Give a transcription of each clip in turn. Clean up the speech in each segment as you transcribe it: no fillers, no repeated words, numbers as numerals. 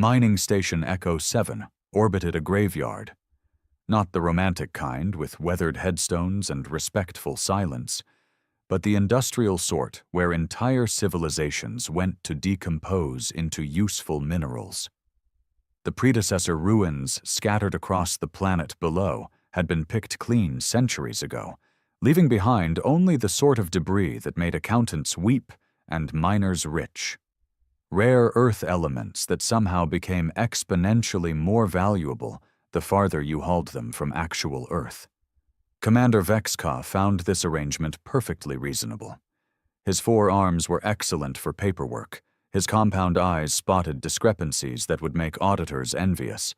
Mining Station Echo 7 orbited a graveyard. Not the romantic kind with weathered headstones and respectful silence, but the industrial sort where entire civilizations went to decompose into useful minerals. The predecessor ruins scattered across the planet below had been picked clean centuries ago, leaving behind only the sort of debris that made accountants weep and miners rich. Rare Earth elements that somehow became exponentially more valuable the farther you hauled them from actual Earth. Commander Vexka found this arrangement perfectly reasonable. His 4 arms were excellent for paperwork, his compound eyes spotted discrepancies that would make auditors envious,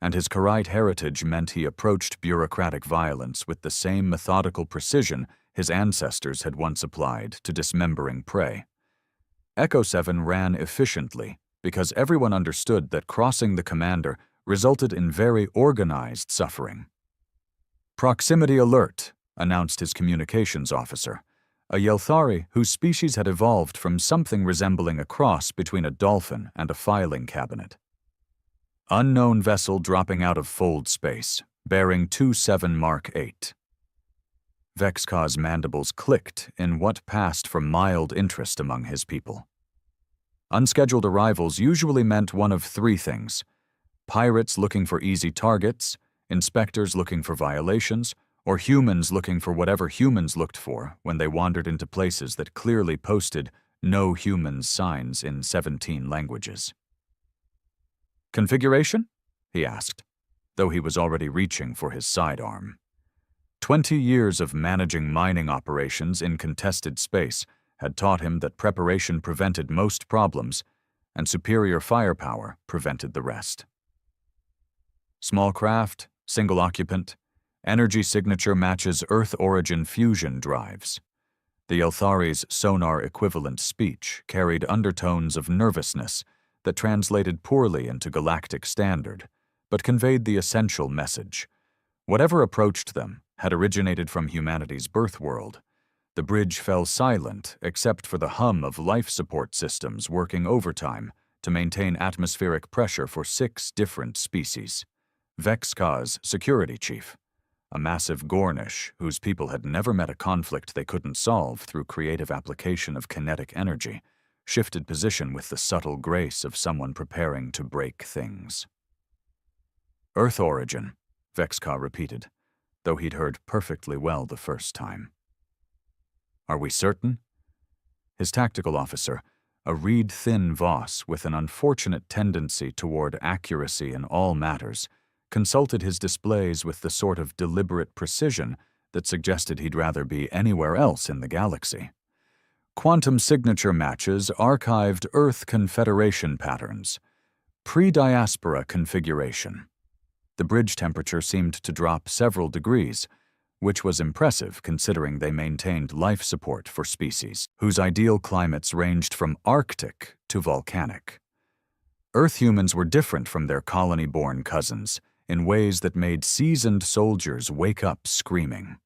and his Karite heritage meant he approached bureaucratic violence with the same methodical precision his ancestors had once applied to dismembering prey. Echo 7 ran efficiently because everyone understood that crossing the commander resulted in very organized suffering. "Proximity alert," announced his communications officer, a Yelthari whose species had evolved from something resembling a cross between a dolphin and a filing cabinet. Unknown vessel dropping out of fold space, bearing 27 Mark 8. Vexka's mandibles clicked in what passed for mild interest among his people. Unscheduled arrivals usually meant one of 3 things: pirates looking for easy targets, inspectors looking for violations, or humans looking for whatever humans looked for when they wandered into places that clearly posted "No Humans" signs in 17 languages. "Configuration?" he asked, though he was already reaching for his sidearm. 20 years of managing mining operations in contested space had taught him that preparation prevented most problems, and superior firepower prevented the rest. Small craft, single occupant, energy signature matches Earth origin fusion drives. The Yelthari's sonar-equivalent speech carried undertones of nervousness that translated poorly into Galactic standard, but conveyed the essential message. Whatever approached them had originated from humanity's birth world. The bridge fell silent except for the hum of life support systems working overtime to maintain atmospheric pressure for 6 different species. Vexka's security chief, a massive Gornish whose people had never met a conflict they couldn't solve through creative application of kinetic energy, shifted position with the subtle grace of someone preparing to break things. "Earth origin," Vexka repeated, though he'd heard perfectly well the first time. "Are we certain?" His tactical officer, a reed-thin Voss with an unfortunate tendency toward accuracy in all matters, consulted his displays with the sort of deliberate precision that suggested he'd rather be anywhere else in the galaxy. "Quantum signature matches archived Earth Confederation patterns. Pre-diaspora configuration." The bridge temperature seemed to drop several degrees, which was impressive considering they maintained life support for species whose ideal climates ranged from Arctic to volcanic. Earth humans were different from their colony-born cousins in ways that made seasoned soldiers wake up screaming.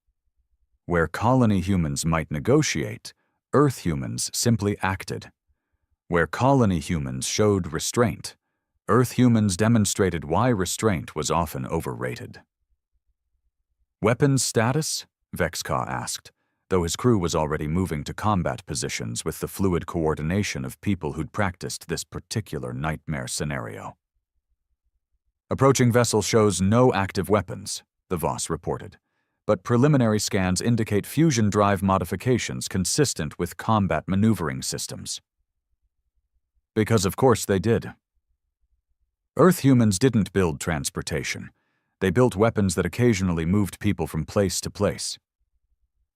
Where colony humans might negotiate, Earth humans simply acted. Where colony humans showed restraint, Earth humans demonstrated why restraint was often overrated. "Weapons status?" Vexka asked, though his crew was already moving to combat positions with the fluid coordination of people who'd practiced this particular nightmare scenario. "Approaching vessel shows no active weapons," the Voss reported, but preliminary scans indicate fusion drive modifications consistent with combat maneuvering systems. Because of course they did. Earth humans didn't build transportation. They built weapons that occasionally moved people from place to place.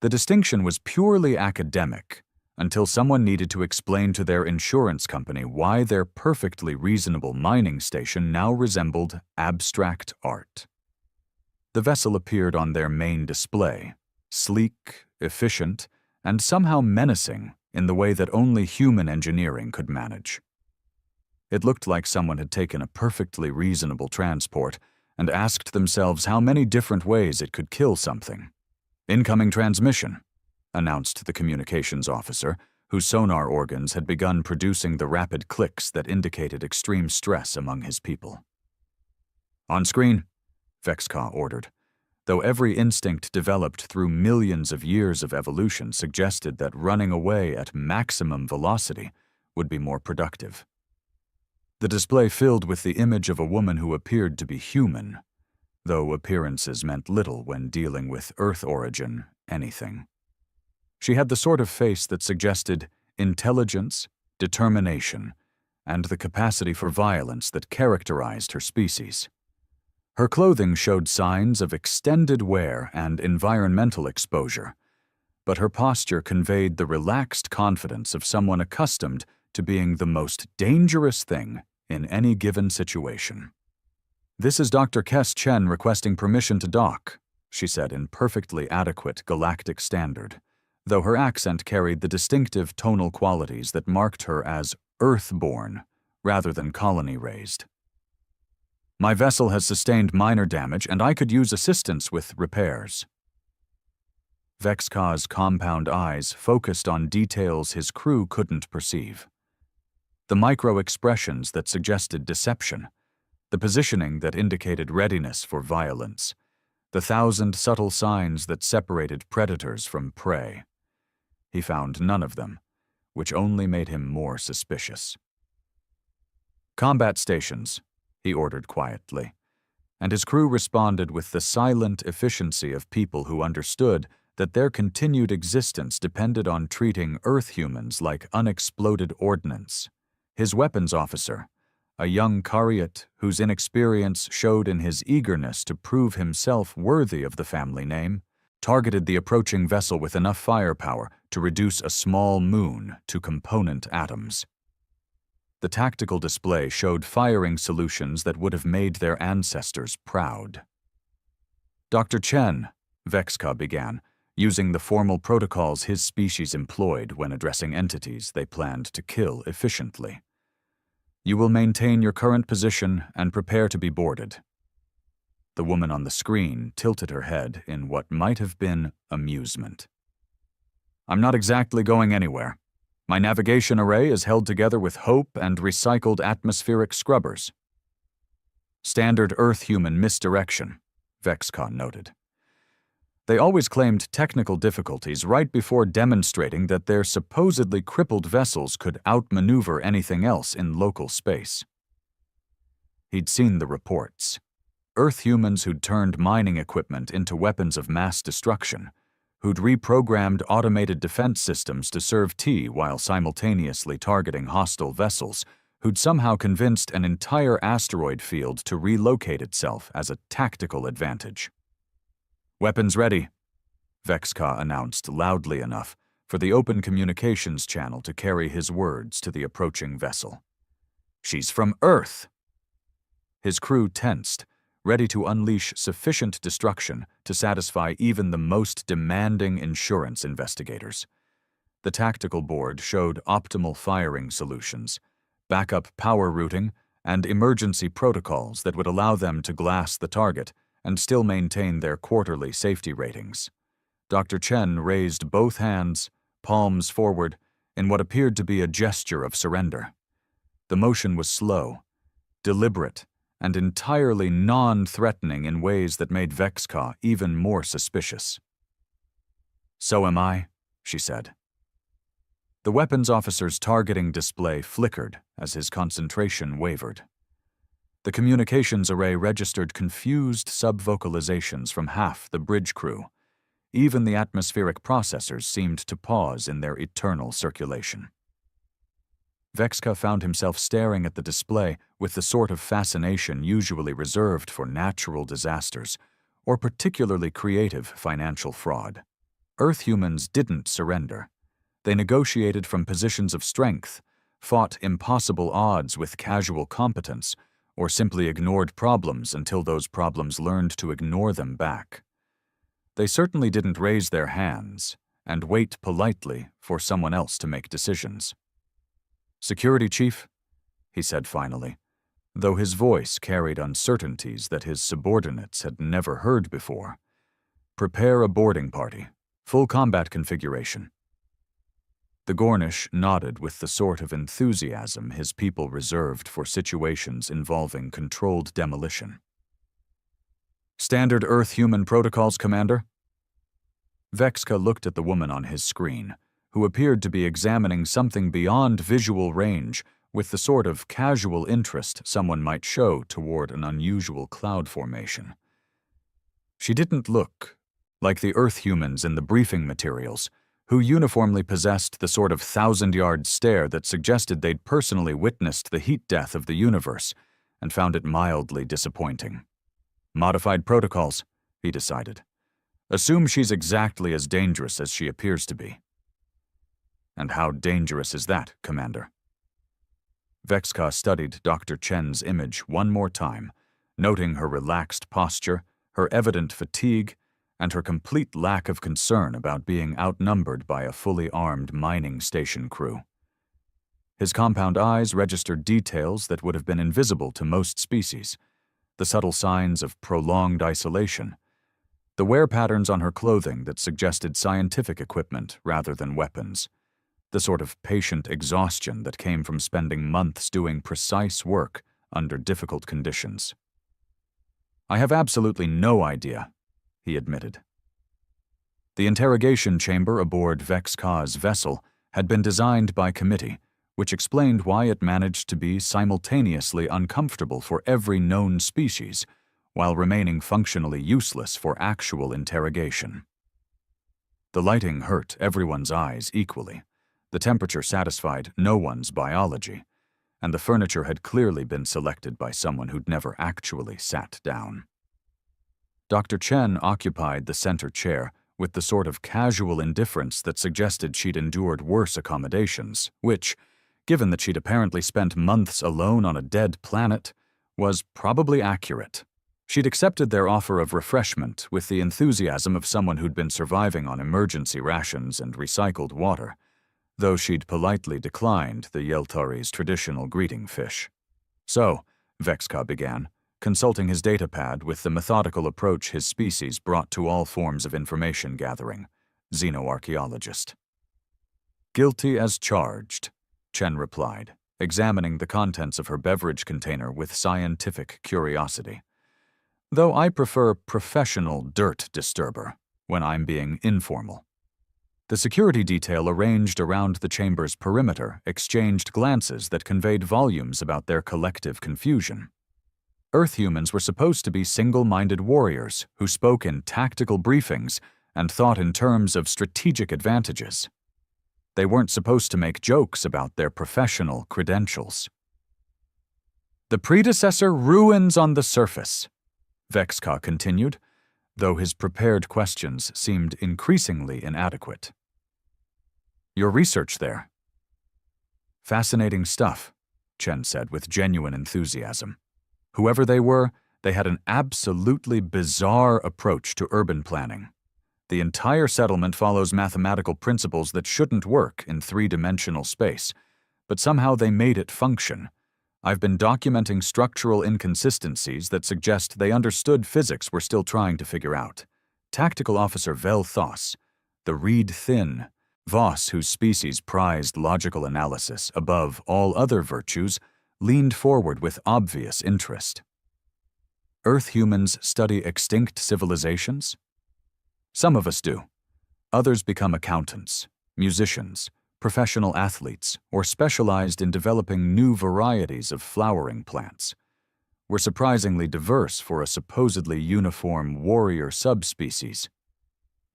The distinction was purely academic until someone needed to explain to their insurance company why their perfectly reasonable mining station now resembled abstract art. The vessel appeared on their main display, sleek, efficient, and somehow menacing in the way that only human engineering could manage. It looked like someone had taken a perfectly reasonable transport and asked themselves how many different ways it could kill something. "Incoming transmission," announced the communications officer, whose sonar organs had begun producing the rapid clicks that indicated extreme stress among his people. "On screen," Vexca ordered, though every instinct developed through millions of years of evolution suggested that running away at maximum velocity would be more productive. The display filled with the image of a woman who appeared to be human, though appearances meant little when dealing with Earth origin anything. She had the sort of face that suggested intelligence, determination, and the capacity for violence that characterized her species. Her clothing showed signs of extended wear and environmental exposure, but her posture conveyed the relaxed confidence of someone accustomed to being the most dangerous thing in any given situation. "This is Dr. Kes Chen requesting permission to dock," she said in perfectly adequate Galactic standard, though her accent carried the distinctive tonal qualities that marked her as Earthborn rather than colony-raised. "My vessel has sustained minor damage, and I could use assistance with repairs." Vexca's compound eyes focused on details his crew couldn't perceive. The micro-expressions that suggested deception, the positioning that indicated readiness for violence, the 1,000 subtle signs that separated predators from prey. He found none of them, which only made him more suspicious. "Combat stations," he ordered quietly, and his crew responded with the silent efficiency of people who understood that their continued existence depended on treating Earth humans like unexploded ordnance. His weapons officer, a young Kariot whose inexperience showed in his eagerness to prove himself worthy of the family name, targeted the approaching vessel with enough firepower to reduce a small moon to component atoms. The tactical display showed firing solutions that would have made their ancestors proud. "Dr. Chen," Vexca began, using the formal protocols his species employed when addressing entities they planned to kill efficiently. "You will maintain your current position and prepare to be boarded." The woman on the screen tilted her head in what might have been amusement. "I'm not exactly going anywhere. My navigation array is held together with hope and recycled atmospheric scrubbers." "Standard Earth-human misdirection," Vexca noted. They always claimed technical difficulties right before demonstrating that their supposedly crippled vessels could outmaneuver anything else in local space. He'd seen the reports. Earth humans who'd turned mining equipment into weapons of mass destruction, who'd reprogrammed automated defense systems to serve tea while simultaneously targeting hostile vessels, who'd somehow convinced an entire asteroid field to relocate itself as a tactical advantage. "Weapons ready," Vexca announced loudly enough for the open communications channel to carry his words to the approaching vessel. "She's from Earth!" His crew tensed, ready to unleash sufficient destruction to satisfy even the most demanding insurance investigators. The tactical board showed optimal firing solutions, backup power routing, and emergency protocols that would allow them to glass the target and still maintain their quarterly safety ratings. Dr. Chen raised both hands, palms forward, in what appeared to be a gesture of surrender. The motion was slow, deliberate, and entirely non-threatening in ways that made Vexca even more suspicious. "So am I," she said. The weapons officer's targeting display flickered as his concentration wavered. The communications array registered confused sub-vocalizations from half the bridge crew. Even the atmospheric processors seemed to pause in their eternal circulation. Vexca found himself staring at the display with the sort of fascination usually reserved for natural disasters or particularly creative financial fraud. Earth humans didn't surrender. They negotiated from positions of strength, fought impossible odds with casual competence, or simply ignored problems until those problems learned to ignore them back. They certainly didn't raise their hands and wait politely for someone else to make decisions. "Security Chief," he said finally, though his voice carried uncertainties that his subordinates had never heard before. "Prepare a boarding party. Full combat configuration." The Gornish nodded with the sort of enthusiasm his people reserved for situations involving controlled demolition. "Standard Earth-human protocols, Commander?" Vexka looked at the woman on his screen, who appeared to be examining something beyond visual range with the sort of casual interest someone might show toward an unusual cloud formation. She didn't look like the Earth humans in the briefing materials, who uniformly possessed the sort of thousand-yard stare that suggested they'd personally witnessed the heat death of the universe and found it mildly disappointing. Modified protocols, he decided. Assume she's exactly as dangerous as she appears to be. And how dangerous is that, Commander? Vexka studied Dr. Chen's image one more time, noting her relaxed posture, her evident fatigue, and her complete lack of concern about being outnumbered by a fully armed mining station crew. His compound eyes registered details that would have been invisible to most species, the subtle signs of prolonged isolation, the wear patterns on her clothing that suggested scientific equipment rather than weapons, the sort of patient exhaustion that came from spending months doing precise work under difficult conditions. "I have absolutely no idea," he admitted. The interrogation chamber aboard Vexka's vessel had been designed by committee, which explained why it managed to be simultaneously uncomfortable for every known species, while remaining functionally useless for actual interrogation. The lighting hurt everyone's eyes equally, the temperature satisfied no one's biology, and the furniture had clearly been selected by someone who'd never actually sat down. Dr. Chen occupied the center chair with the sort of casual indifference that suggested she'd endured worse accommodations, which, given that she'd apparently spent months alone on a dead planet, was probably accurate. She'd accepted their offer of refreshment with the enthusiasm of someone who'd been surviving on emergency rations and recycled water, though she'd politely declined the Yeltari's traditional greeting fish. "So," Vexka began, consulting his datapad with the methodical approach his species brought to all forms of information gathering, xenoarchaeologist. "Guilty as charged," Chen replied, examining the contents of her beverage container with scientific curiosity. "Though I prefer professional dirt disturber when I'm being informal." The security detail arranged around the chamber's perimeter exchanged glances that conveyed volumes about their collective confusion. Earth humans were supposed to be single-minded warriors who spoke in tactical briefings and thought in terms of strategic advantages. They weren't supposed to make jokes about their professional credentials. "The predecessor ruins on the surface," Vexka continued, though his prepared questions seemed increasingly inadequate. "Your research there?" "Fascinating stuff," Chen said with genuine enthusiasm. Whoever they were, they had an absolutely bizarre approach to urban planning. The entire settlement follows mathematical principles that shouldn't work in three-dimensional space, but somehow they made it function. I've been documenting structural inconsistencies that suggest they understood physics we're still trying to figure out. Tactical Officer Vel Thos, the reed-thin Voss, whose species prized logical analysis above all other virtues, leaned forward with obvious interest. "Earth humans study extinct civilizations? Some of us do. Others become accountants, musicians, professional athletes, or specialized in developing new varieties of flowering plants. We're surprisingly diverse for a supposedly uniform warrior subspecies."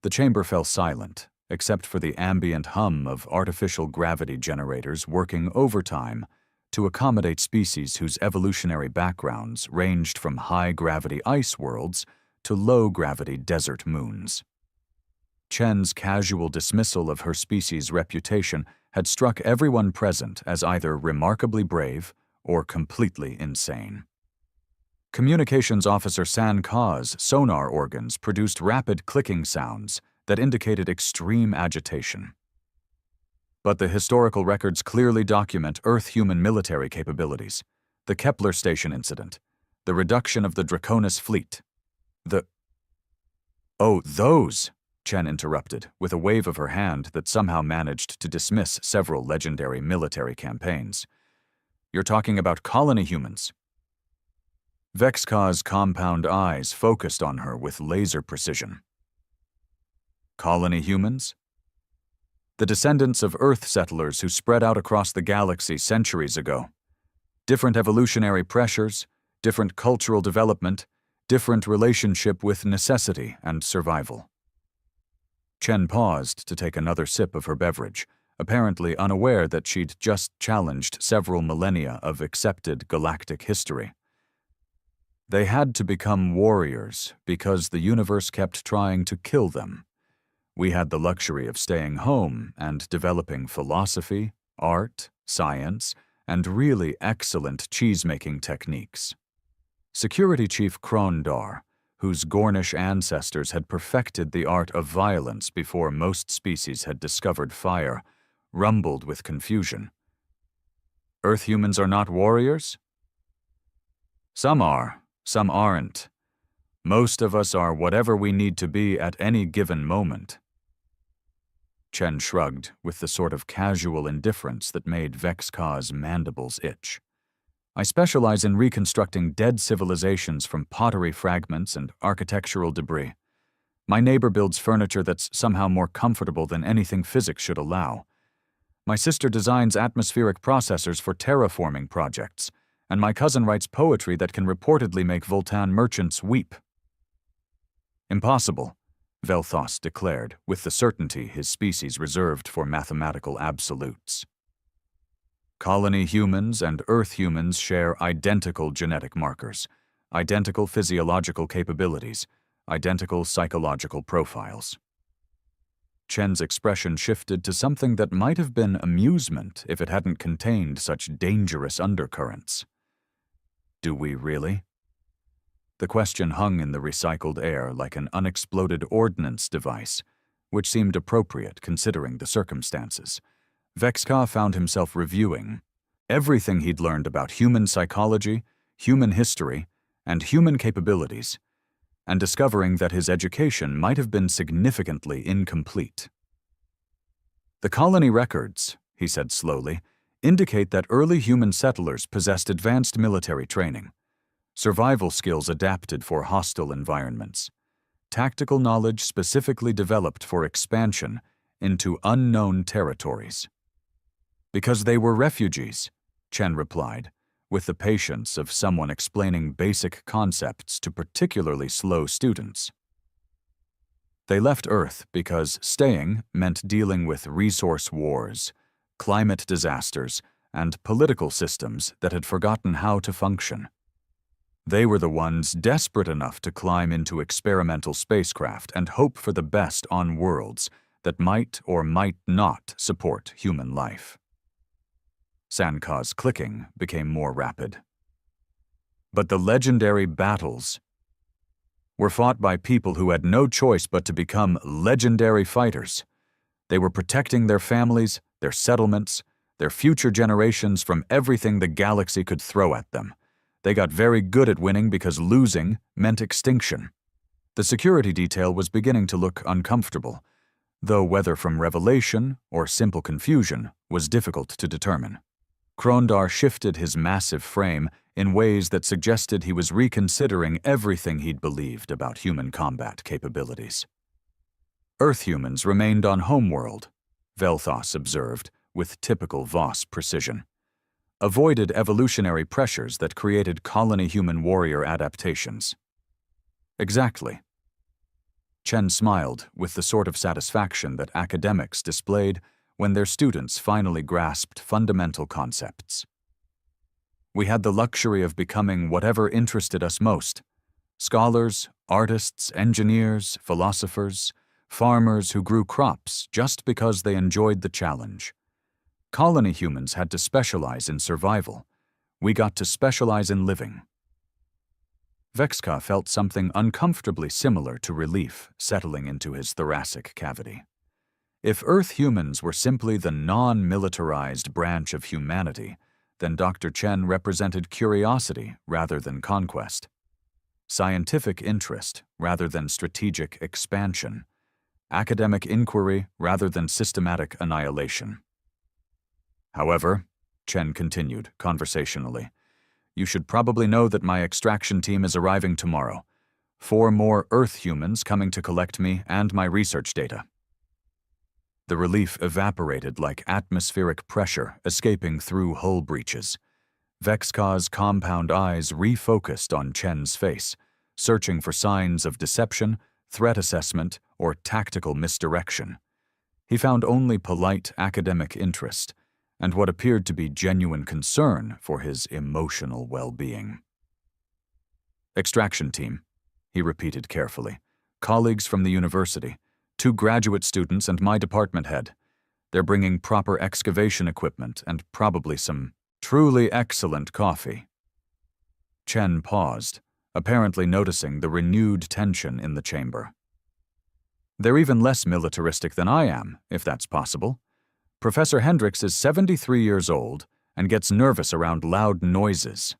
The chamber fell silent, except for the ambient hum of artificial gravity generators working overtime to accommodate species whose evolutionary backgrounds ranged from high-gravity ice worlds to low-gravity desert moons. Chen's casual dismissal of her species' reputation had struck everyone present as either remarkably brave or completely insane. Communications Officer San Ka's sonar organs produced rapid clicking sounds that indicated extreme agitation. "But the historical records clearly document Earth-human military capabilities, the Kepler Station incident, the reduction of the Draconis fleet. Oh, those," Chen interrupted, with a wave of her hand that somehow managed to dismiss several legendary military campaigns. "You're talking about colony humans." Vexka's compound eyes focused on her with laser precision. Colony humans? The descendants of Earth settlers who spread out across the galaxy centuries ago. Different evolutionary pressures, different cultural development, different relationship with necessity and survival. Chen paused to take another sip of her beverage, apparently unaware that she'd just challenged several millennia of accepted galactic history. They had to become warriors because the universe kept trying to kill them. We had the luxury of staying home and developing philosophy, art, science, and really excellent cheese-making techniques. Security Chief Krondar, whose Gornish ancestors had perfected the art of violence before most species had discovered fire, rumbled with confusion. "Earth humans are not warriors?" "Some are, some aren't. Most of us are whatever we need to be at any given moment." Chen shrugged with the sort of casual indifference that made Vexka's mandibles itch. "I specialize in reconstructing dead civilizations from pottery fragments and architectural debris. My neighbor builds furniture that's somehow more comfortable than anything physics should allow. My sister designs atmospheric processors for terraforming projects, and my cousin writes poetry that can reportedly make Voltan merchants weep." "Impossible," Velthos declared, with the certainty his species reserved for mathematical absolutes. "Colony humans and Earth humans share identical genetic markers, identical physiological capabilities, identical psychological profiles." Chen's expression shifted to something that might have been amusement if it hadn't contained such dangerous undercurrents. "Do we really?" The question hung in the recycled air like an unexploded ordnance device, which seemed appropriate considering the circumstances. Vexka found himself reviewing everything he'd learned about human psychology, human history, and human capabilities, and discovering that his education might have been significantly incomplete. "The colony records," he said slowly, "indicate that early human settlers possessed advanced military training, survival skills adapted for hostile environments, tactical knowledge specifically developed for expansion into unknown territories." "Because they were refugees," Chen replied, with the patience of someone explaining basic concepts to particularly slow students. "They left Earth because staying meant dealing with resource wars, climate disasters, and political systems that had forgotten how to function. They were the ones desperate enough to climb into experimental spacecraft and hope for the best on worlds that might or might not support human life." Sanka's clicking became more rapid. "But the legendary battles were fought by people who had no choice but to become legendary fighters. They were protecting their families, their settlements, their future generations from everything the galaxy could throw at them. They got very good at winning because losing meant extinction." The security detail was beginning to look uncomfortable, though whether from revelation or simple confusion was difficult to determine. Krondar shifted his massive frame in ways that suggested he was reconsidering everything he'd believed about human combat capabilities. "Earth humans remained on homeworld," Velthos observed with typical Voss precision. "Avoided evolutionary pressures that created colony human warrior adaptations." "Exactly." Chen smiled with the sort of satisfaction that academics displayed when their students finally grasped fundamental concepts. "We had the luxury of becoming whatever interested us most: scholars, artists, engineers, philosophers, farmers who grew crops just because they enjoyed the challenge. Colony humans had to specialize in survival. We got to specialize in living." Vexka felt something uncomfortably similar to relief settling into his thoracic cavity. If Earth humans were simply the non-militarized branch of humanity, then Dr. Chen represented curiosity rather than conquest, scientific interest rather than strategic expansion, academic inquiry rather than systematic annihilation. However, Chen continued conversationally, you should probably know that my extraction team is arriving tomorrow. 4 more Earth humans coming to collect me and my research data. The relief evaporated like atmospheric pressure escaping through hull breaches. Vexka's compound eyes refocused on Chen's face, searching for signs of deception, threat assessment, or tactical misdirection. He found only polite academic interest and what appeared to be genuine concern for his emotional well-being. Extraction team, he repeated carefully. Colleagues from the university, 2 graduate students and my department head. They're bringing proper excavation equipment and probably some truly excellent coffee. Chen paused, apparently noticing the renewed tension in the chamber. They're even less militaristic than I am, if that's possible. Professor Hendricks is 73 years old and gets nervous around loud noises.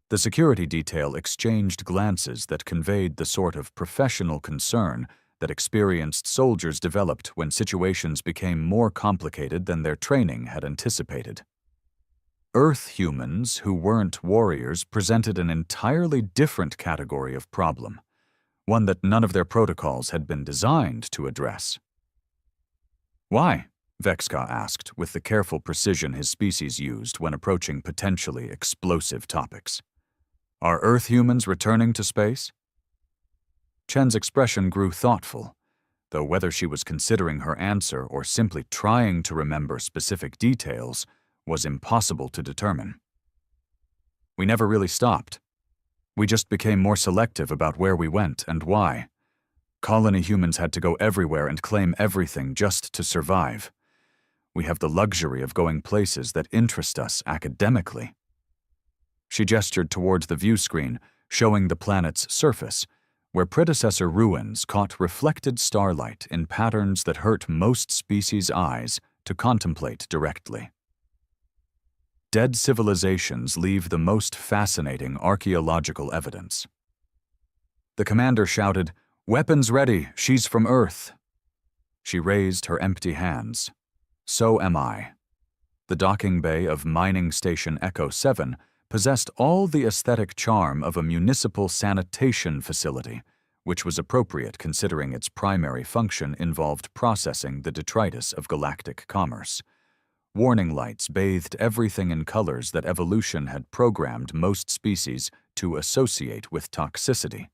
The security detail exchanged glances that conveyed the sort of professional concern that experienced soldiers developed when situations became more complicated than their training had anticipated. Earth humans who weren't warriors presented an entirely different category of problem, one that none of their protocols had been designed to address. Why? Vexka asked with the careful precision his species used when approaching potentially explosive topics. Are Earth humans returning to space? Chen's expression grew thoughtful, though whether she was considering her answer or simply trying to remember specific details was impossible to determine. We never really stopped. We just became more selective about where we went and why. Colony humans had to go everywhere and claim everything just to survive. We have the luxury of going places that interest us academically. She gestured towards the view screen, showing the planet's surface, where predecessor ruins caught reflected starlight in patterns that hurt most species' eyes to contemplate directly. Dead civilizations leave the most fascinating archaeological evidence. The commander shouted, "Weapons ready, she's from Earth." She raised her empty hands. So am I. The docking bay of Mining Station Echo 7 possessed all the aesthetic charm of a municipal sanitation facility, which was appropriate considering its primary function involved processing the detritus of galactic commerce. Warning lights bathed everything in colors that evolution had programmed most species to associate with toxicity,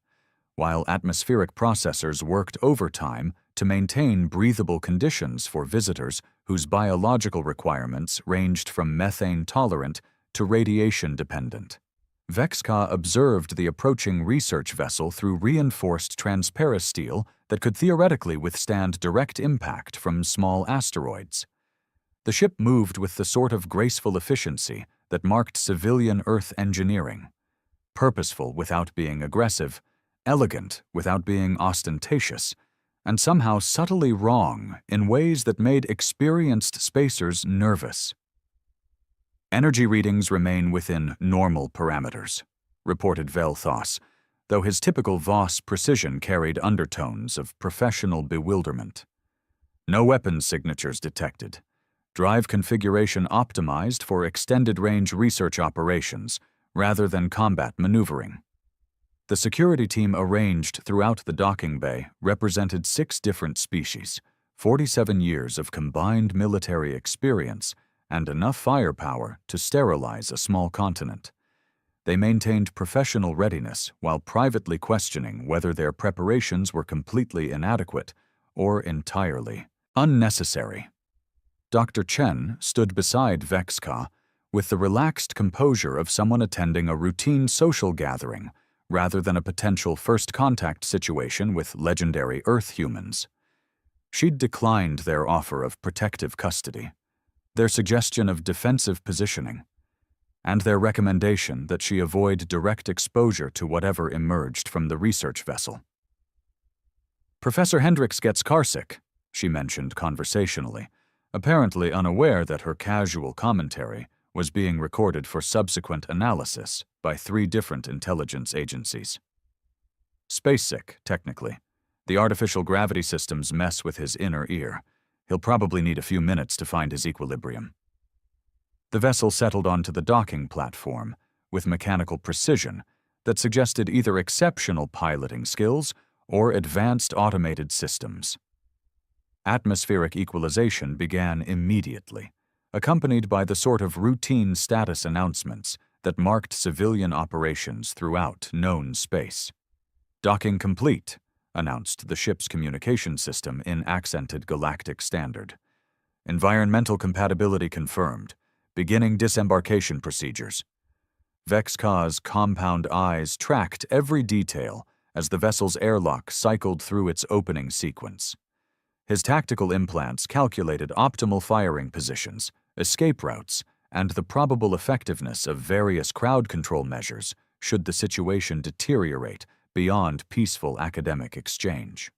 while atmospheric processors worked overtime to maintain breathable conditions for visitors whose biological requirements ranged from methane-tolerant to radiation-dependent. Vexka observed the approaching research vessel through reinforced transparasteel that could theoretically withstand direct impact from small asteroids. The ship moved with the sort of graceful efficiency that marked civilian Earth engineering, purposeful without being aggressive, elegant without being ostentatious, and somehow subtly wrong in ways that made experienced spacers nervous. Energy readings remain within normal parameters, reported Velthos, though his typical Voss precision carried undertones of professional bewilderment. No weapons signatures detected. Drive configuration optimized for extended-range research operations rather than combat maneuvering. The security team arranged throughout the docking bay represented 6 different species, 47 years of combined military experience, and enough firepower to sterilize a small continent. They maintained professional readiness while privately questioning whether their preparations were completely inadequate or entirely unnecessary. Dr. Chen stood beside Vexka with the relaxed composure of someone attending a routine social gathering rather than a potential first contact situation with legendary Earth humans. She'd declined their offer of protective custody, their suggestion of defensive positioning, and their recommendation that she avoid direct exposure to whatever emerged from the research vessel. Professor Hendricks gets carsick, she mentioned conversationally, apparently unaware that her casual commentary was being recorded for subsequent analysis by 3 different intelligence agencies. Space sick, technically, The artificial gravity systems mess with his inner ear. He'll probably need a few minutes to find his equilibrium. The vessel settled onto the docking platform with mechanical precision that suggested either exceptional piloting skills or advanced automated systems. Atmospheric equalization began immediately, accompanied by the sort of routine status announcements that marked civilian operations throughout known space. "Docking complete," announced the ship's communication system in accented Galactic standard. "Environmental compatibility confirmed. Beginning disembarkation procedures." Vex-Ka's compound eyes tracked every detail as the vessel's airlock cycled through its opening sequence. His tactical implants calculated optimal firing positions, escape routes, and the probable effectiveness of various crowd control measures should the situation deteriorate beyond peaceful academic exchange.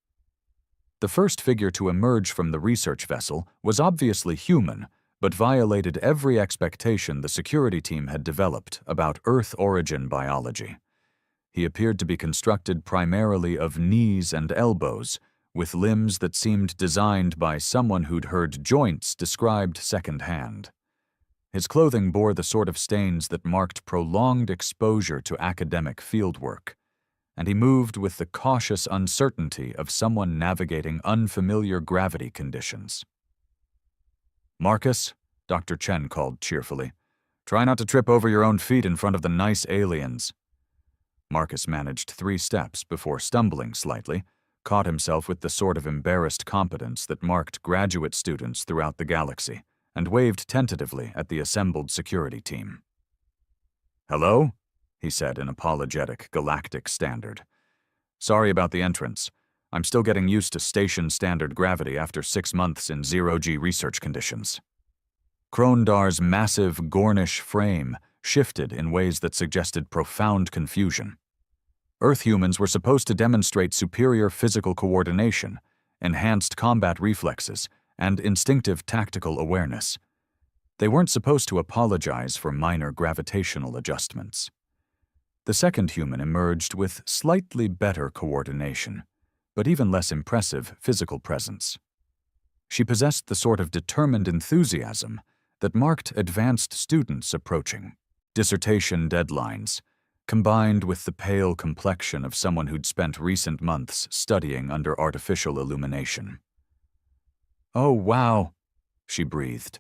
The first figure to emerge from the research vessel was obviously human, but violated every expectation the security team had developed about Earth origin biology. He appeared to be constructed primarily of knees and elbows, with limbs that seemed designed by someone who'd heard joints described secondhand. His clothing bore the sort of stains that marked prolonged exposure to academic fieldwork, and he moved with the cautious uncertainty of someone navigating unfamiliar gravity conditions. "Marcus," Dr. Chen called cheerfully, "try not to trip over your own feet in front of the nice aliens." Marcus managed 3 steps before stumbling slightly, caught himself with the sort of embarrassed competence that marked graduate students throughout the galaxy, and waved tentatively at the assembled security team. "Hello?" he said in apologetic Galactic standard. "Sorry about the entrance. I'm still getting used to station standard gravity after 6 months in zero-G research conditions." Krondar's massive Gornish frame shifted in ways that suggested profound confusion. Earth humans were supposed to demonstrate superior physical coordination, enhanced combat reflexes, and instinctive tactical awareness. They weren't supposed to apologize for minor gravitational adjustments. The second human emerged with slightly better coordination, but even less impressive physical presence. She possessed the sort of determined enthusiasm that marked advanced students approaching dissertation deadlines, combined with the pale complexion of someone who'd spent recent months studying under artificial illumination. "Oh, wow," she breathed,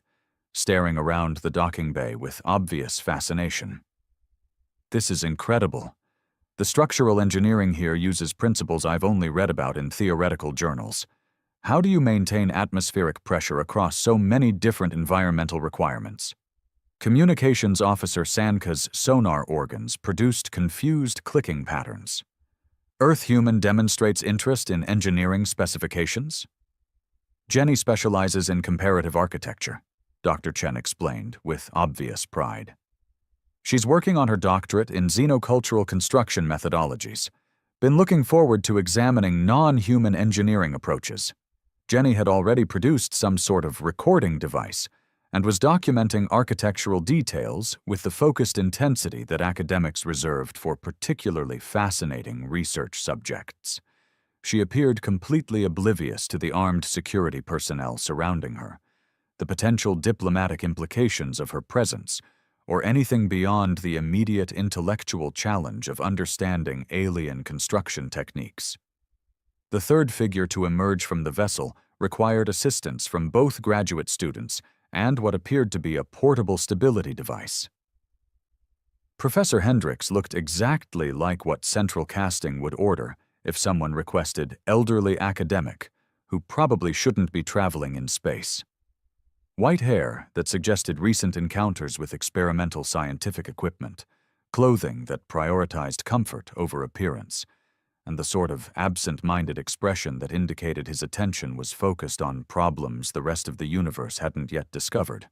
staring around the docking bay with obvious fascination. "This is incredible. The structural engineering here uses principles I've only read about in theoretical journals. How do you maintain atmospheric pressure across so many different environmental requirements?" Communications Officer Sanka's sonar organs produced confused clicking patterns. "Earth human demonstrates interest in engineering specifications?" "Jenny specializes in comparative architecture," Dr. Chen explained with obvious pride. "She's working on her doctorate in xenocultural construction methodologies. Been looking forward to examining non-human engineering approaches. Jenny had already produced some sort of recording device and was documenting architectural details with the focused intensity that academics reserved for particularly fascinating research subjects. She appeared completely oblivious to the armed security personnel surrounding her, the potential diplomatic implications of her presence, or anything beyond the immediate intellectual challenge of understanding alien construction techniques. The third figure to emerge from the vessel required assistance from both graduate students and what appeared to be a portable stability device. Professor Hendricks looked exactly like what central casting would order if someone requested elderly academic who probably shouldn't be traveling in space. White hair that suggested recent encounters with experimental scientific equipment, clothing that prioritized comfort over appearance, and the sort of absent-minded expression that indicated his attention was focused on problems the rest of the universe hadn't yet discovered.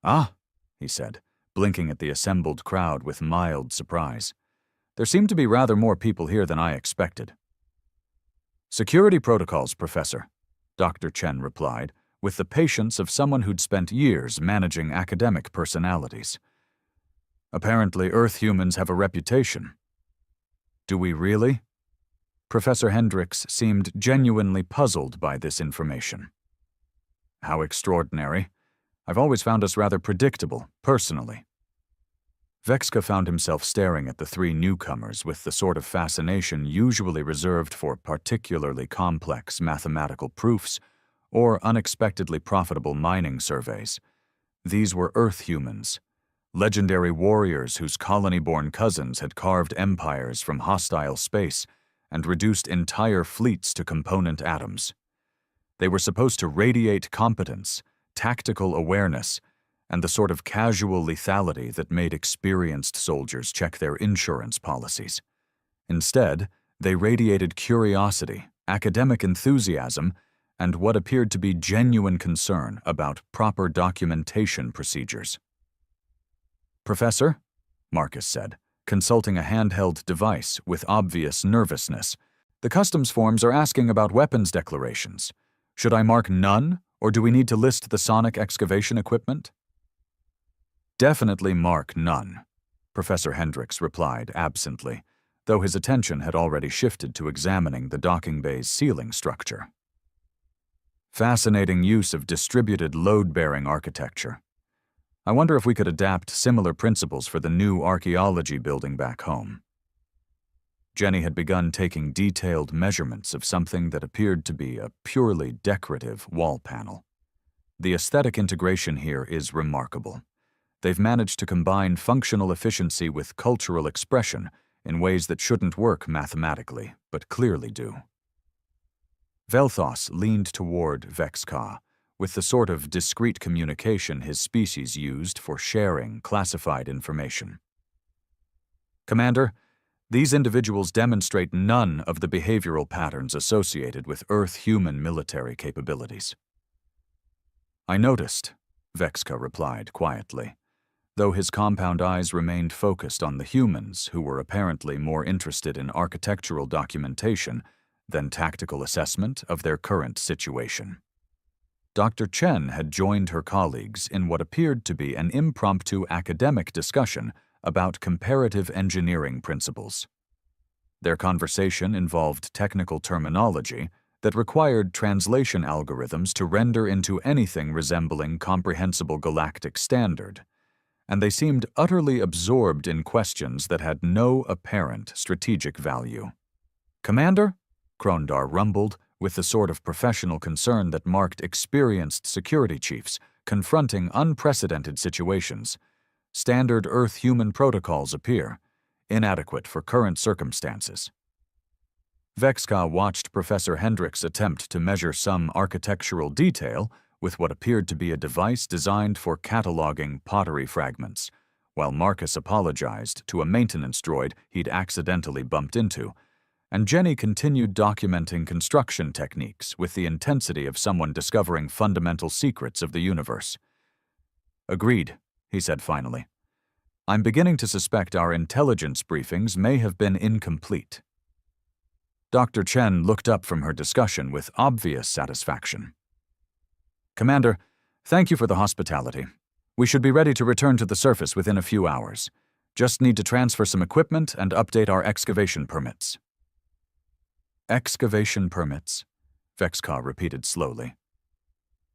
"Ah," he said, blinking at the assembled crowd with mild surprise. "There seem to be rather more people here than I expected." "Security protocols, Professor," Dr. Chen replied, with the patience of someone who'd spent years managing academic personalities. "Apparently, Earth humans have a reputation." "Do we really?" Professor Hendricks seemed genuinely puzzled by this information. How extraordinary. I've always found us rather predictable, personally. Vexka found himself staring at the three newcomers with the sort of fascination usually reserved for particularly complex mathematical proofs or unexpectedly profitable mining surveys. These were Earth humans, legendary warriors whose colony-born cousins had carved empires from hostile space and reduced entire fleets to component atoms. They were supposed to radiate competence, tactical awareness, and the sort of casual lethality that made experienced soldiers check their insurance policies. Instead, they radiated curiosity, academic enthusiasm, and what appeared to be genuine concern about proper documentation procedures. "Professor," Marcus said, consulting a handheld device with obvious nervousness, "the customs forms are asking about weapons declarations. Should I mark none, or do we need to list the sonic excavation equipment?" "Definitely mark none," Professor Hendricks replied absently, though his attention had already shifted to examining the docking bay's ceiling structure. Fascinating use of distributed load-bearing architecture. I wonder if we could adapt similar principles for the new archaeology building back home. Jenny had begun taking detailed measurements of something that appeared to be a purely decorative wall panel. The aesthetic integration here is remarkable. They've managed to combine functional efficiency with cultural expression in ways that shouldn't work mathematically, but clearly do. Velthos leaned toward Vexka with the sort of discreet communication his species used for sharing classified information. "Commander, these individuals demonstrate none of the behavioral patterns associated with Earth-human military capabilities." "I noticed," Vexka replied quietly, though his compound eyes remained focused on the humans who were apparently more interested in architectural documentation than tactical assessment of their current situation. Dr. Chen had joined her colleagues in what appeared to be an impromptu academic discussion about comparative engineering principles. Their conversation involved technical terminology that required translation algorithms to render into anything resembling comprehensible galactic standard, and they seemed utterly absorbed in questions that had no apparent strategic value. "Commander?" Krondar rumbled, with the sort of professional concern that marked experienced security chiefs confronting unprecedented situations. "Standard Earth-human protocols appear inadequate for current circumstances." Vexka watched Professor Hendricks attempt to measure some architectural detail with what appeared to be a device designed for cataloging pottery fragments, while Marcus apologized to a maintenance droid he'd accidentally bumped into, and Jenny continued documenting construction techniques with the intensity of someone discovering fundamental secrets of the universe. "Agreed," he said finally. "I'm beginning to suspect our intelligence briefings may have been incomplete." Dr. Chen looked up from her discussion with obvious satisfaction. "Commander, thank you for the hospitality. We should be ready to return to the surface within a few hours. Just need to transfer some equipment and update our excavation permits." "Excavation permits," Vexka repeated slowly.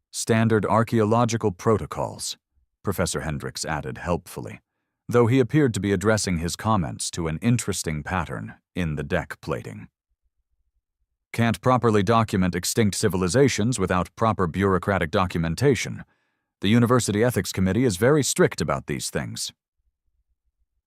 "Standard archaeological protocols," Professor Hendricks added helpfully, though he appeared to be addressing his comments to an interesting pattern in the deck plating. "Can't properly document extinct civilizations without proper bureaucratic documentation. The University Ethics Committee is very strict about these things."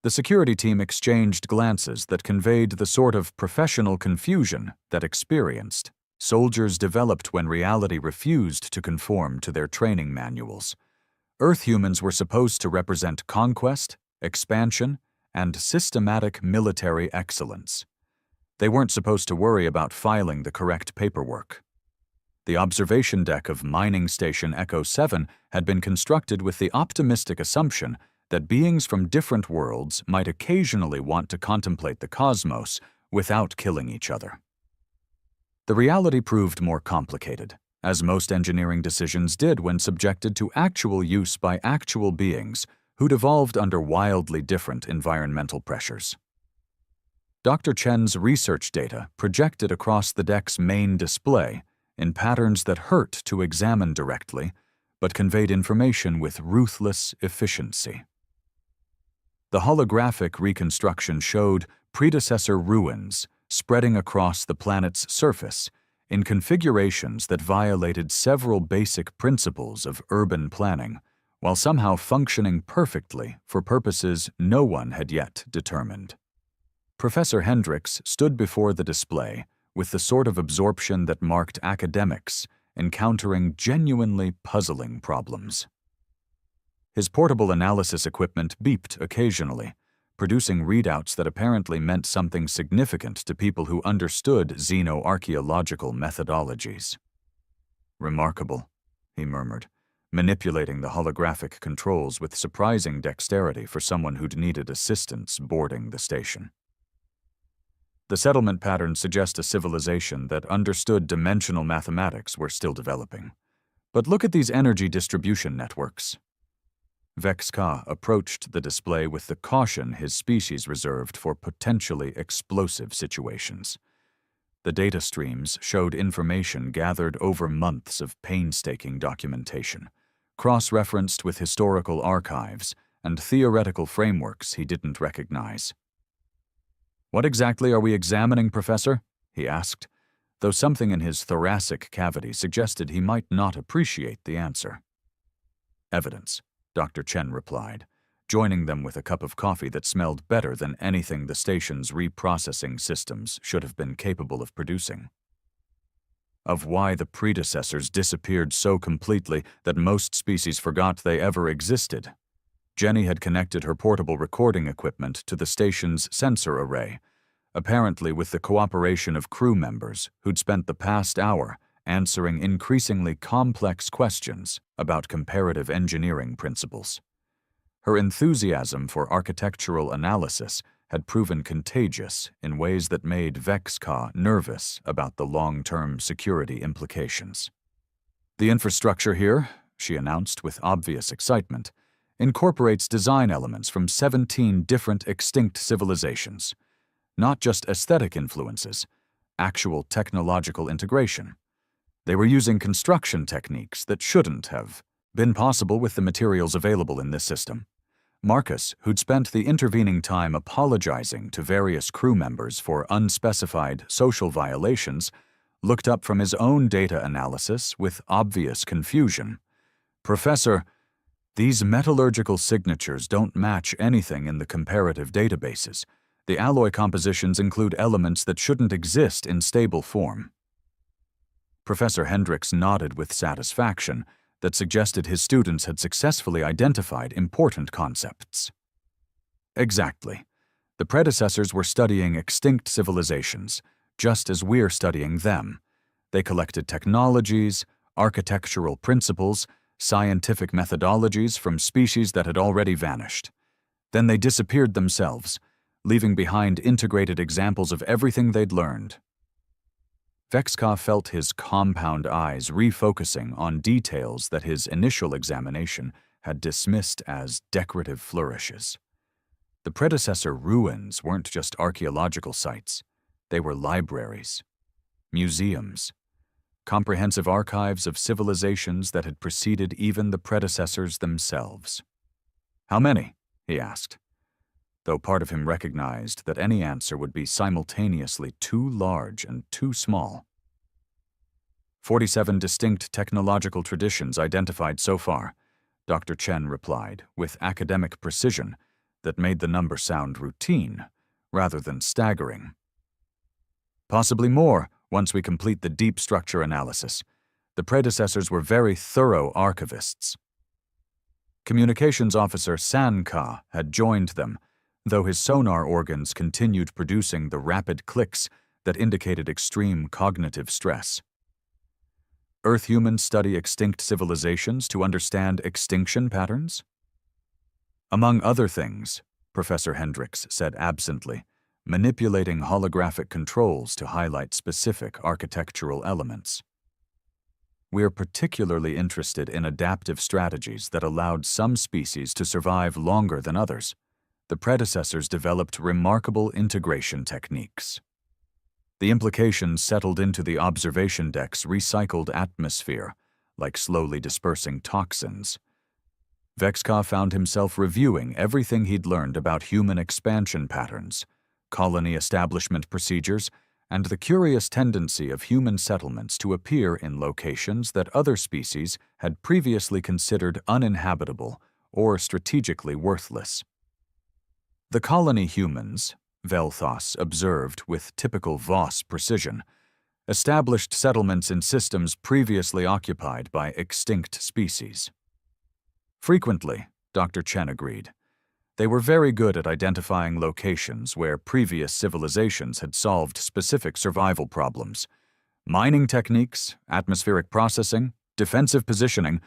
The security team exchanged glances that conveyed the sort of professional confusion that experienced soldiers developed when reality refused to conform to their training manuals. Earth humans were supposed to represent conquest, expansion, and systematic military excellence. They weren't supposed to worry about filing the correct paperwork. The observation deck of Mining Station Echo 7 had been constructed with the optimistic assumption that beings from different worlds might occasionally want to contemplate the cosmos without killing each other. The reality proved more complicated, as most engineering decisions did when subjected to actual use by actual beings who'd evolved under wildly different environmental pressures. Dr. Chen's research data projected across the deck's main display in patterns that hurt to examine directly, but conveyed information with ruthless efficiency. The holographic reconstruction showed predecessor ruins spreading across the planet's surface in configurations that violated several basic principles of urban planning, while somehow functioning perfectly for purposes no one had yet determined. Professor Hendricks stood before the display with the sort of absorption that marked academics encountering genuinely puzzling problems. His portable analysis equipment beeped occasionally, producing readouts that apparently meant something significant to people who understood xenoarchaeological methodologies. "Remarkable," he murmured, manipulating the holographic controls with surprising dexterity for someone who'd needed assistance boarding the station. The settlement patterns suggest a civilization that understood dimensional mathematics were still developing. But look at these energy distribution networks. Vex-Ka approached the display with the caution his species reserved for potentially explosive situations. The data streams showed information gathered over months of painstaking documentation, cross-referenced with historical archives and theoretical frameworks he didn't recognize. "What exactly are we examining, Professor?" he asked, though something in his thoracic cavity suggested he might not appreciate the answer. "Evidence," Dr. Chen replied, joining them with a cup of coffee that smelled better than anything the station's reprocessing systems should have been capable of producing. Of why the predecessors disappeared so completely that most species forgot they ever existed. Jenny had connected her portable recording equipment to the station's sensor array, apparently with the cooperation of crew members who'd spent the past hour answering increasingly complex questions about comparative engineering principles. Her enthusiasm for architectural analysis had proven contagious in ways that made Vex-Ka nervous about the long-term security implications. "The infrastructure here," she announced with obvious excitement, "incorporates design elements from 17 different extinct civilizations. Not just aesthetic influences, actual technological integration. They were using construction techniques that shouldn't have been possible with the materials available in this system." Marcus, who'd spent the intervening time apologizing to various crew members for unspecified social violations, looked up from his own data analysis with obvious confusion. "Professor, these metallurgical signatures don't match anything in the comparative databases. The alloy compositions include elements that shouldn't exist in stable form." Professor Hendricks nodded with satisfaction that suggested his students had successfully identified important concepts. "Exactly. The predecessors were studying extinct civilizations, just as we're studying them. They collected technologies, architectural principles, scientific methodologies from species that had already vanished. Then they disappeared themselves, leaving behind integrated examples of everything they'd learned." Vex-Ka felt his compound eyes refocusing on details that his initial examination had dismissed as decorative flourishes. The predecessor ruins weren't just archaeological sites. They were libraries, museums, comprehensive archives of civilizations that had preceded even the predecessors themselves. "How many?" he asked, though part of him recognized that any answer would be simultaneously too large and too small. 47 distinct technological traditions identified so far, Dr. Chen replied, with academic precision that made the number sound routine rather than staggering. "Possibly more once we complete the deep structure analysis. The predecessors were very thorough archivists." Communications Officer San-Ka had joined them, though his sonar organs continued producing the rapid clicks that indicated extreme cognitive stress. "Earth humans study extinct civilizations to understand extinction patterns?" "Among other things," Professor Hendricks said absently, manipulating holographic controls to highlight specific architectural elements. "We're particularly interested in adaptive strategies that allowed some species to survive longer than others. the predecessors developed remarkable integration techniques. The implications settled into the observation deck's recycled atmosphere, like slowly dispersing toxins. Vexka found himself reviewing everything he'd learned about human expansion patterns, colony establishment procedures, and the curious tendency of human settlements to appear in locations that other species had previously considered uninhabitable or strategically worthless. The colony humans, Velthos observed with typical Voss precision, established settlements in systems previously occupied by extinct species. Frequently, Dr. Chen agreed, they were very good at identifying locations where previous civilizations had solved specific survival problems. Mining techniques, atmospheric processing, defensive positioning,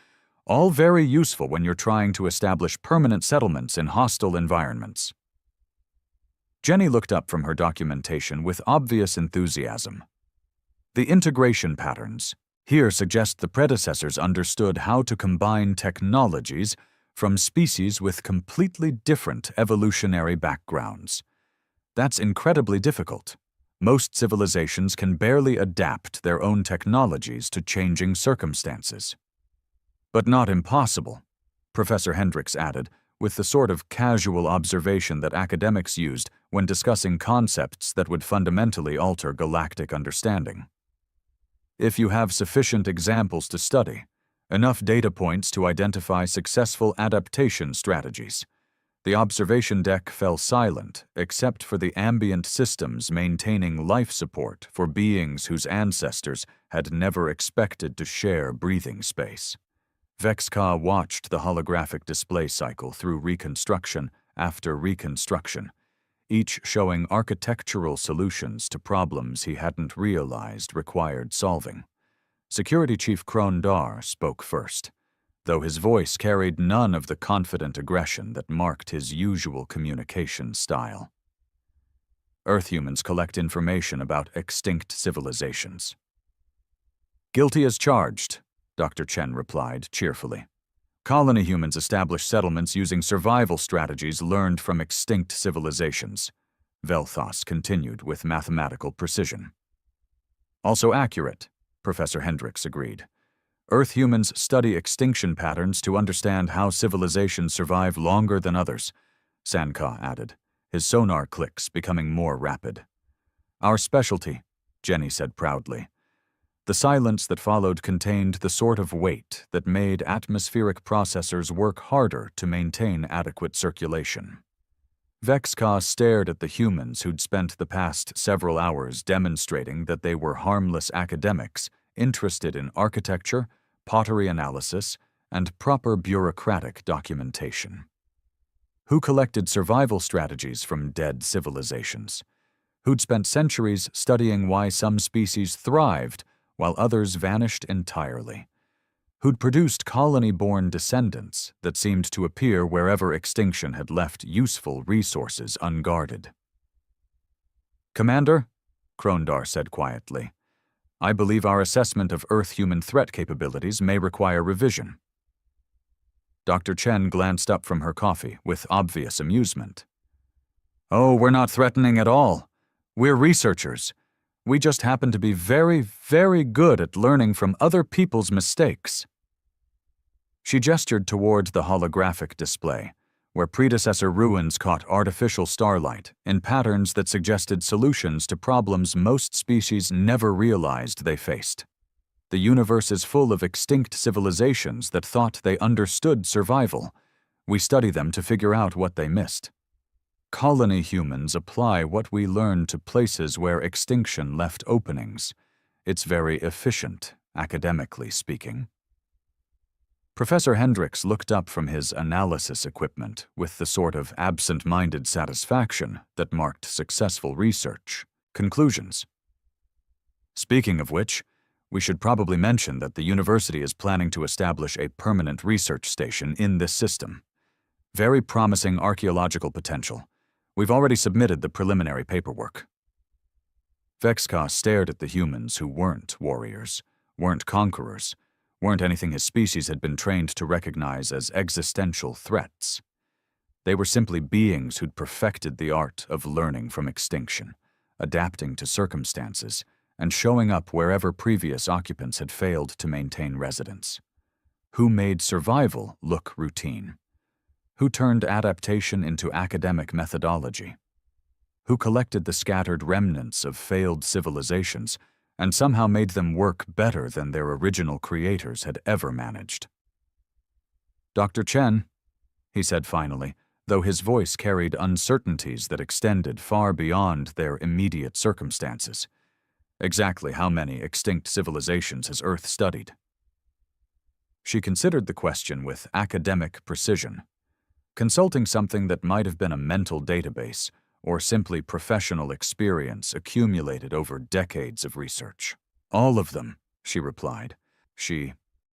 all very useful when you're trying to establish permanent settlements in hostile environments. Jenny looked up from her documentation with obvious enthusiasm. The integration patterns here suggest the predecessors understood how to combine technologies from species with completely different evolutionary backgrounds. That's incredibly difficult. Most civilizations can barely adapt their own technologies to changing circumstances. But not impossible, Professor Hendricks added, with the sort of casual observation that academics used when discussing concepts that would fundamentally alter galactic understanding. If you have sufficient examples to study, enough data points to identify successful adaptation strategies, the observation deck fell silent except for the ambient systems maintaining life support for beings whose ancestors had never expected to share breathing space. Vexka watched the holographic display cycle through reconstruction after reconstruction, each showing architectural solutions to problems he hadn't realized required solving. Security Chief Krondar spoke first, though his voice carried none of the confident aggression that marked his usual communication style. Earth-humans collect information about extinct civilizations. Guilty as charged, Dr. Chen replied cheerfully. Colony humans establish settlements using survival strategies learned from extinct civilizations, Velthos continued with mathematical precision. Also accurate, Professor Hendricks agreed. Earth humans study extinction patterns to understand how civilizations survive longer than others, Sanka added, his sonar clicks becoming more rapid. Our specialty, Jenny said proudly. The silence that followed contained the sort of weight that made atmospheric processors work harder to maintain adequate circulation. Vexka stared at the humans who'd spent the past several hours demonstrating that they were harmless academics interested in architecture, pottery analysis, and proper bureaucratic documentation. Who collected survival strategies from dead civilizations? Who'd spent centuries studying why some species thrived while others vanished entirely? Who'd produced colony-born descendants that seemed to appear wherever extinction had left useful resources unguarded? Commander, Krondar said quietly, I believe our assessment of Earth-human threat capabilities may require revision. Dr. Chen glanced up from her coffee with obvious amusement. Oh, we're not threatening at all. We're researchers. We just happen to be very, very good at learning from other people's mistakes. She gestured toward the holographic display, where predecessor ruins caught artificial starlight in patterns that suggested solutions to problems most species never realized they faced. The universe is full of extinct civilizations that thought they understood survival. We study them to figure out what they missed. Colony humans apply what we learn to places where extinction left openings. It's very efficient, academically speaking. Professor Hendricks looked up from his analysis equipment with the sort of absent-minded satisfaction that marked successful research. Conclusions. Speaking of which, we should probably mention that the university is planning to establish a permanent research station in this system. Very promising archaeological potential. We've already submitted the preliminary paperwork. Vexka stared at the humans who weren't warriors, weren't conquerors, weren't anything his species had been trained to recognize as existential threats. They were simply beings who'd perfected the art of learning from extinction, adapting to circumstances, and showing up wherever previous occupants had failed to maintain residence. Who made survival look routine? Who turned adaptation into academic methodology? Who collected the scattered remnants of failed civilizations and somehow made them work better than their original creators had ever managed? "Dr. Chen," he said finally, though his voice carried uncertainties that extended far beyond their immediate circumstances. "Exactly how many extinct civilizations has Earth studied?" She considered the question with academic precision, consulting something that might have been a mental database or simply professional experience accumulated over decades of research. "All of them," she replied. She